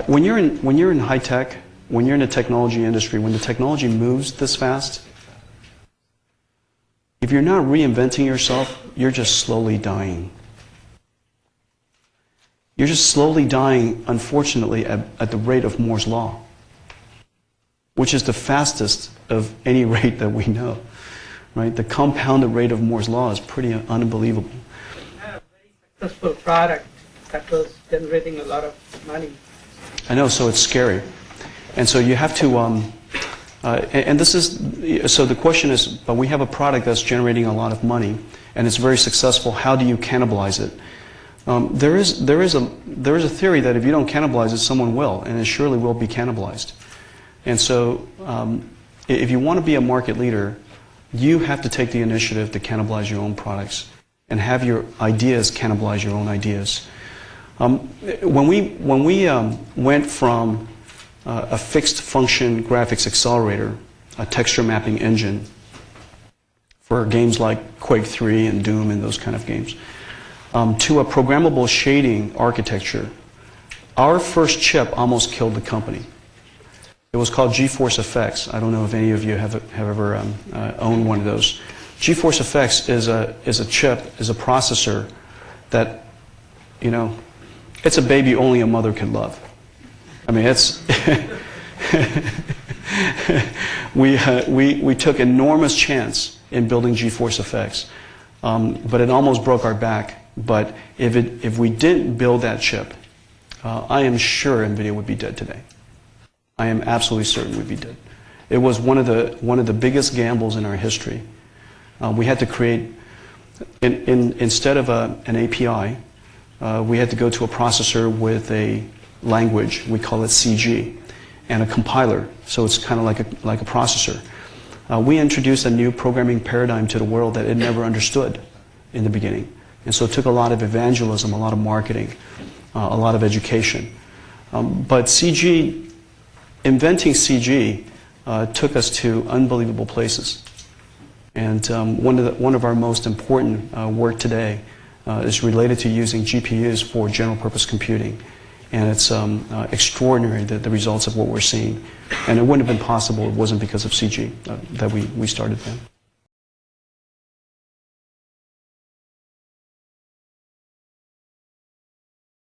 When you're in high tech, when you're in the technology industry, when the technology moves this fast, if you're not reinventing yourself, you're just slowly dying. You're just slowly dying, unfortunately, at the rate of Moore's Law, which is the fastest of any rate that we know. Right? The compounded rate of Moore's Law is pretty unbelievable. You had a very successful product that was generating a lot of money. I know, so it's scary. And so you have to, and this is, so the question is, but we have a product that's generating a lot of money, and it's very successful. How do you cannibalize it? There is a theory that if you don't cannibalize it, someone will, and it surely will be cannibalized. And so if you want to be a market leader, you have to take the initiative to cannibalize your own products and have your ideas cannibalize your own ideas. When we went from a fixed function graphics accelerator, a texture mapping engine for games like Quake 3 and Doom and those kind of games, to a programmable shading architecture, our first chip almost killed the company. It was called GeForce FX. I don't know if any of you have ever owned one of those. GeForce FX is a chip, is a processor that, you know, it's a baby only a mother can love. I mean, it's we took enormous chance in building GeForce FX, but it almost broke our back. But if we didn't build that chip, I am sure NVIDIA would be dead today. I am absolutely certain we'd be dead. It was one of the biggest gambles in our history. We had to create, instead of an API, we had to go to a processor with a language, we call it CG, and a compiler, so it's kind of like a processor. We introduced a new programming paradigm to the world that it never understood in the beginning. And so it took a lot of evangelism, a lot of marketing, a lot of education. But CG, inventing CG took us to unbelievable places. And one of our most important work today is related to using GPUs for general purpose computing. And it's extraordinary, the results of what we're seeing. And it wouldn't have been possible if it wasn't because of CG that we started then.